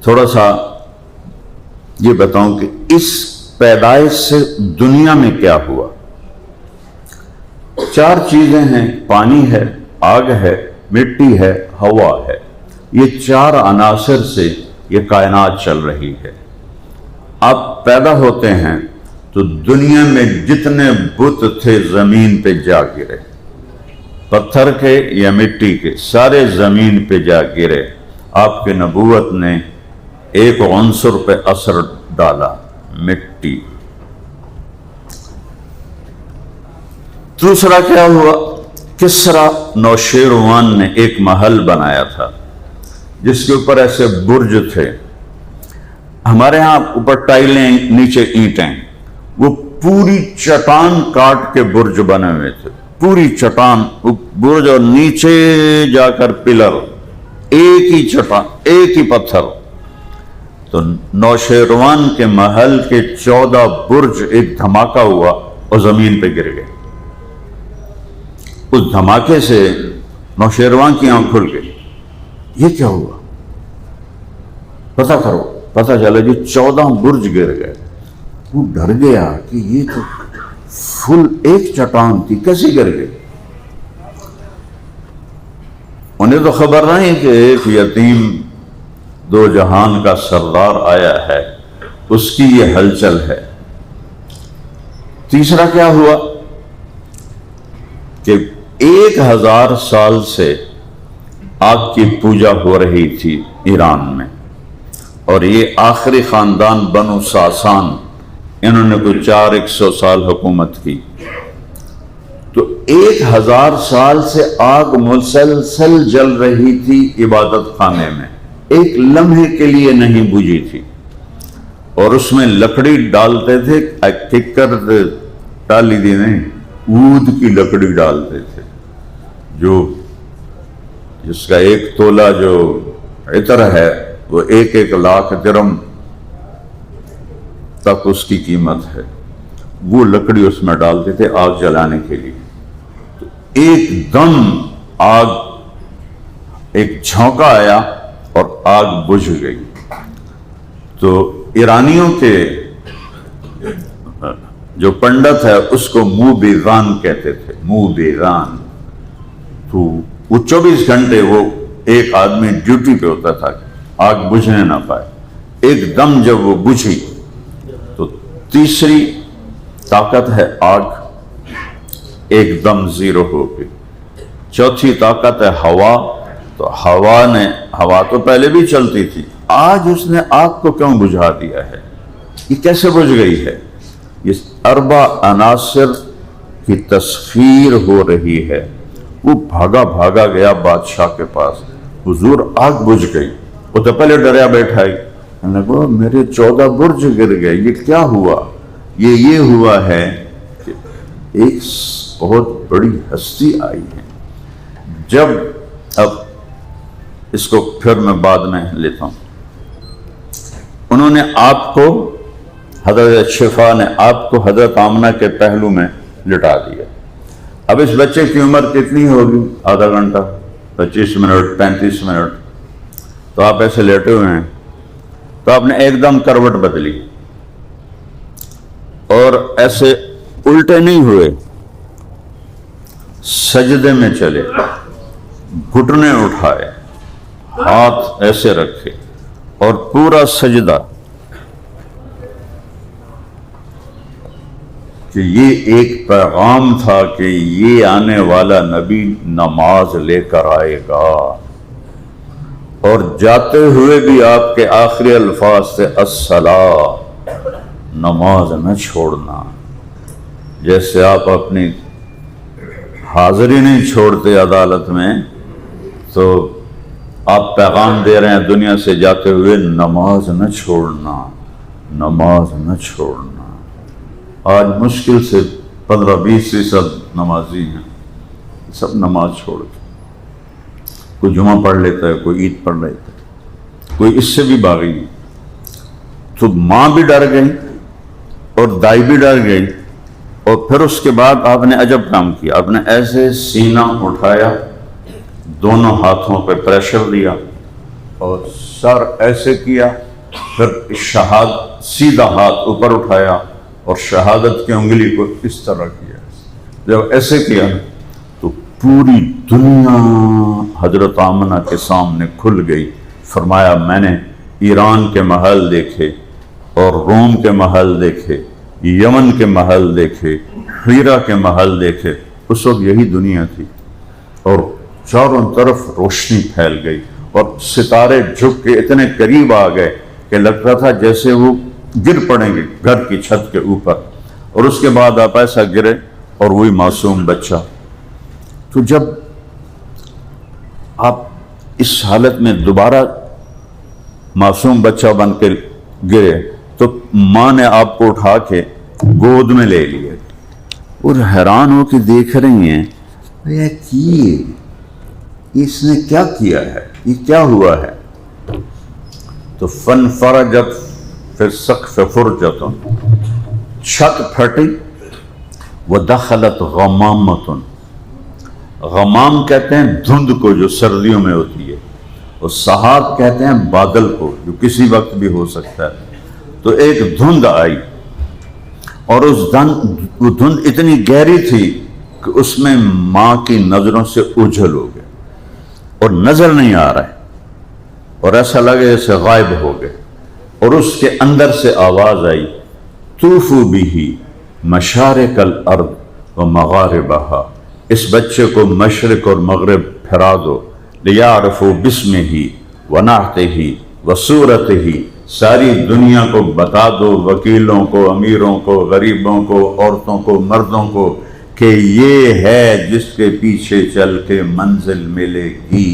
تھوڑا سا یہ بتاؤں کہ اس پیدائش سے دنیا میں کیا ہوا. 4 چیزیں ہیں، پانی ہے، آگ ہے، مٹی ہے، ہوا ہے. یہ 4 عناصر سے یہ کائنات چل رہی ہے. آپ پیدا ہوتے ہیں تو دنیا میں جتنے بت تھے زمین پہ جا گرے، پتھر کے یا مٹی کے، سارے زمین پہ جا گرے. آپ کی نبوت نے ایک عنصر پہ اثر ڈالا، مٹی. دوسرا کیا ہوا؟ کسرا نوشیروان نے ایک محل بنایا تھا جس کے اوپر ایسے برج تھے. ہمارے ہاں اوپر ٹائلیں، نیچے اینٹیں. وہ پوری چٹان کاٹ کے برج بنے ہوئے تھے، پوری چٹان برج، اور نیچے جا کر پلر، ایک ہی چٹان، ایک ہی پتھر. تو نوشیروان کے محل کے 14 برج ایک دھماکہ ہوا اور زمین پہ گر گئے. اس دھماکے سے نوشیروان کی آنکھ کھل گئی. یہ کیا ہوا؟ پتہ کرو. پتہ چلا جی 14 برج گر گئے. وہ ڈر گیا کہ یہ تو فل ایک چٹان تھی، کیسے گر گئی؟ انہیں تو خبر نہیں کہ ایک یتیم 2 جہان کا سردار آیا ہے، اس کی یہ ہلچل ہے. تیسرا کیا ہوا کہ 1000 سال سے آگ کی پوجا ہو رہی تھی ایران میں، اور یہ آخری خاندان بنو ساسان، انہوں نے کوئی 400 سال حکومت کی. تو 1000 سال سے آگ مسلسل جل رہی تھی عبادت خانے میں، ایک لمحے کے لیے نہیں بجھی تھی. اور اس میں لکڑی ڈالتے تھے، ککر ڈالی دی نہیں، اود کی لکڑی ڈالتے تھے، جو جس کا 1 تولہ جو عطر ہے وہ 1 لاکھ درم تک اس کی قیمت ہے. وہ لکڑی اس میں ڈالتے تھے آگ جلانے کے لیے. تو ایک دم آگ، ایک جھونکا آیا اور آگ بجھ گئی. تو ایرانیوں کے جو پنڈت ہے اس کو موبیران کہتے تھے، موبیران. تو وہ 24 گھنٹے وہ ایک آدمی ڈیوٹی پہ ہوتا تھا کہ آگ بجھنے نہ پائے. ایک دم جب وہ بجھی تو تیسری طاقت ہے آگ، ایک دم زیرو ہو گئی. چوتھی طاقت ہے ہوا. تو ہوا تو پہلے بھی چلتی تھی، آج اس نے آگ کو کیوں بجھا دیا ہے؟ یہ کیسے بجھ گئی ہے؟ یہ 4 عناصر کی تسخیر ہو رہی ہے. وہ بھاگا گیا بادشاہ کے پاس، حضور آگ بجھ گئی. وہ تو پہلے ڈریا بیٹھا ہی، نے کہا میرے 14 برج گر گئے، یہ کیا ہوا؟ یہ ہوا ہے کہ ایک بہت بڑی ہستی آئی ہے. جب اب اس کو پھر میں بعد میں لیتا ہوں. انہوں نے آپ کو، حضرت شفا نے آپ کو حضرت آمنہ کے پہلو میں لٹا دیا. اب اس بچے کی عمر کتنی ہوگی؟ آدھا گھنٹہ، 25 منٹ، 35 منٹ. تو آپ ایسے لیٹے ہوئے ہیں، تو آپ نے ایک دم کروٹ بدلی اور ایسے الٹے نہیں ہوئے، سجدے میں چلے، گھٹنے اٹھائے، ہاتھ ایسے رکھے اور پورا سجدہ. کہ یہ ایک پیغام تھا کہ یہ آنے والا نبی نماز لے کر آئے گا، اور جاتے ہوئے بھی آپ کے آخری الفاظ سے الصلاۃ، نماز نہ چھوڑنا. جیسے آپ اپنی حاضری نہیں چھوڑتے عدالت میں، تو آپ پیغام دے رہے ہیں دنیا سے جاتے ہوئے، نماز نہ چھوڑنا، نماز نہ چھوڑنا. آج مشکل سے 15-20% نمازی ہیں، سب نماز چھوڑ کے، کوئی جمعہ پڑھ لیتا ہے، کوئی عید پڑھ لیتا ہے، کوئی اس سے بھی باغی ہے. تو ماں بھی ڈر گئی اور دائی بھی ڈر گئی. اور پھر اس کے بعد آپ نے عجب کام کیا. آپ نے ایسے سینہ اٹھایا، دونوں ہاتھوں پہ پریشر دیا اور سر ایسے کیا، پھر سیدھا ہاتھ اوپر اٹھایا اور شہادت کی انگلی کو اس طرح کیا۔ جب ایسے کیا تو پوری دنیا حضرت آمنہ کے سامنے کھل گئی۔ فرمایا میں نے ایران کے محل دیکھے اور روم کے محل دیکھے، یمن کے محل دیکھے، حیرہ کے محل دیکھے، اس وقت یہی دنیا تھی، اور چاروں طرف روشنی پھیل گئی اور ستارے جھک کے اتنے قریب آ گئے کہ لگتا تھا جیسے وہ گر پڑیں گے گھر کی چھت کے اوپر، اور اس کے بعد آپ ایسا گرے اور وہی معصوم بچہ۔ تو جب آپ اس حالت میں دوبارہ معصوم بچہ بن کے گرے تو ماں نے آپ کو اٹھا کے گود میں لے لیے اور حیران ہو کے دیکھ رہی ہیں اس نے کیا کیا ہے، یہ کیا ہوا ہے؟ تو فن فرجت پھر سقف فرجت، چھت پھٹی، ودخلت غمامۃ، غمام کہتے ہیں دھند کو جو سردیوں میں ہوتی ہے، اور سحاب کہتے ہیں بادل کو جو کسی وقت بھی ہو سکتا ہے۔ تو ایک دھند آئی اور وہ دھند اتنی گہری تھی کہ اس میں ماں کی نظروں سے اوجھل ہو گئے اور نظر نہیں آ رہے، اور ایسا لگے جیسے غائب ہو گئے، اور اس کے اندر سے آواز آئی طوفوا بہ مشارق الارض و مغاربہا، اس بچے کو مشرق اور مغرب پھرا دو، لیعرفوا باسمہ ونعتہ وصورتہ، ساری دنیا کو بتا دو، وکیلوں کو، امیروں کو، غریبوں کو، عورتوں کو، مردوں کو، کہ یہ ہے جس کے پیچھے چل کے منزل ملے گی۔